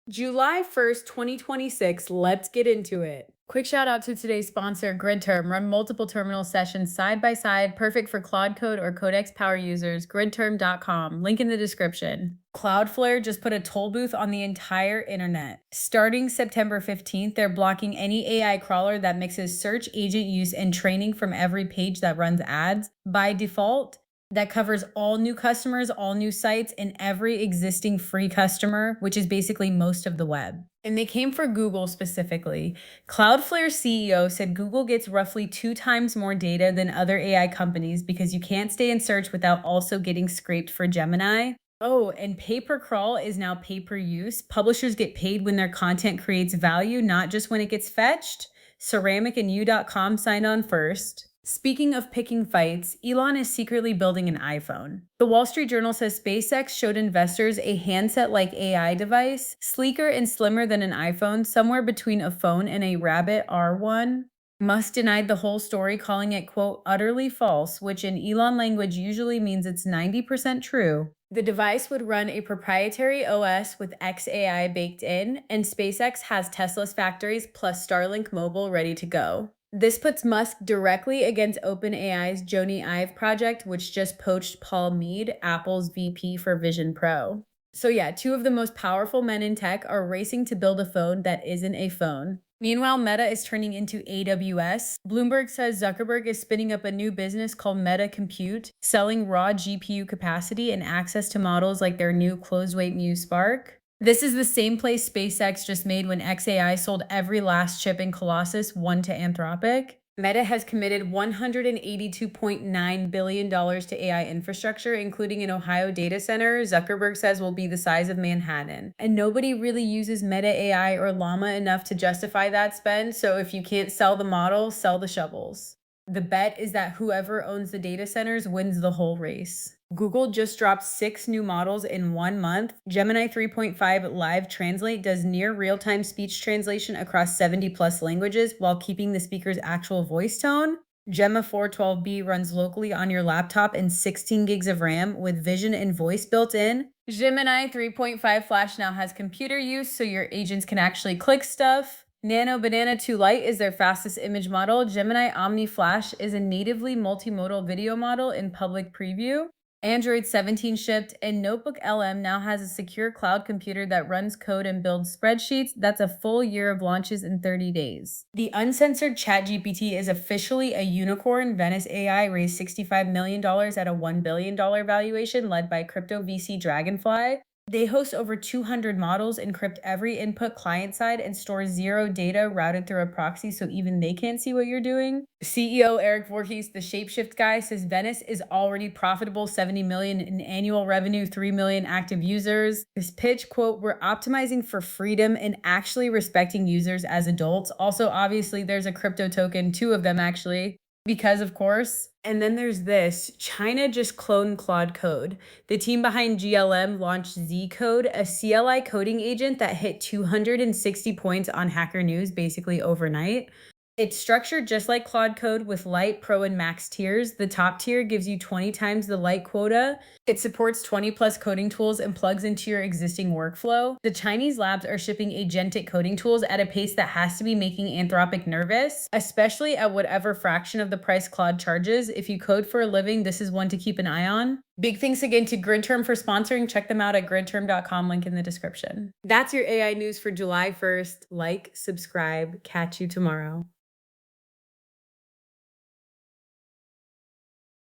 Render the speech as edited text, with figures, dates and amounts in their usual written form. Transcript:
July 1st, 2026. Let's get into it. Quick shout out to today's sponsor, GridTerm. Run multiple terminal sessions side by side, perfect for Claude Code or Codex Power users. Gridterm.com. Link in the description. Cloudflare just put a toll booth on the entire internet. Starting September 15th, they're blocking any AI crawler that mixes search agent use and training from every page that runs ads. By default, that covers all new customers, all new sites, and every existing free customer, which is basically most of the web. And they came for Google specifically. Cloudflare CEO said Google gets roughly 2 times more data than other AI companies because you can't stay in search without also getting scraped for Gemini. Oh, and pay per crawl is now pay per use. Publishers get paid when their content creates value, not just when it gets fetched. Ceramic and U.com signed on first. Speaking of picking fights, Elon is secretly building an iPhone. The Wall Street Journal says SpaceX showed investors a handset-like AI device, sleeker and slimmer than an iPhone, somewhere between a phone and a Rabbit R1. Musk denied the whole story, calling it, quote, utterly false, which in Elon language usually means it's 90% true. The device would run a proprietary OS with XAI baked in, and SpaceX has Tesla's factories plus Starlink Mobile ready to go. This puts Musk directly against OpenAI's Jony Ive project, which just poached Paul Mead, Apple's VP for Vision Pro. So yeah, 2 of the most powerful men in tech are racing to build a phone that isn't a phone. Meanwhile, Meta is turning into AWS. Bloomberg says Zuckerberg is spinning up a new business called Meta Compute, selling raw GPU capacity and access to models like their new closed-weight Muse Spark. This is the same place SpaceX just made when XAI sold every last chip in Colossus, one to Anthropic. Meta has committed $182.9 billion to AI infrastructure, including an Ohio data center Zuckerberg says will be the size of Manhattan. And nobody really uses Meta AI or Llama enough to justify that spend, so if you can't sell the model, sell the shovels. The bet is that whoever owns the data centers wins the whole race. Google just dropped 6 new models in 1 month. Gemini 3.5 Live Translate does near real-time speech translation across 70 plus languages while keeping the speaker's actual voice tone. Gemma 412B runs locally on your laptop and 16 gigs of RAM with vision and voice built in. Gemini 3.5 Flash now has computer use so your agents can actually click stuff. Nano Banana 2 Lite is their fastest image model. Gemini Omni Flash is a natively multimodal video model in public preview. Android 17 shipped, and Notebook LM now has a secure cloud computer that runs code and builds spreadsheets. That's a full year of launches in 30 days. The uncensored ChatGPT is officially a unicorn. Venice AI raised $65 million at a $1 billion valuation led by crypto VC Dragonfly. They host over 200 models, encrypt every input client-side, and store 0 data routed through a proxy so even they can't see what you're doing. CEO Eric Voorhees, the Shapeshift guy, says Venice is already profitable, $70 million in annual revenue, 3 million active users. His pitch, quote, we're optimizing for freedom and actually respecting users as adults. Also, obviously, there's a crypto token, 2 of them actually. Because of course. And then there's this. China just cloned Claude Code. The team behind GLM launched Z Code, a CLI coding agent that hit 260 points on Hacker News basically overnight. It's structured just like Claude Code with Lite, Pro, and Max tiers. The top tier gives you 20 times the Lite quota. It supports 20 plus coding tools and plugs into your existing workflow. The Chinese labs are shipping agentic coding tools at a pace that has to be making Anthropic nervous, especially at whatever fraction of the price Claude charges. If you code for a living, this is one to keep an eye on. Big thanks again to GridTerm for sponsoring. Check them out at gridterm.com, link in the description. That's your AI news for July 1st. Like, subscribe, catch you tomorrow.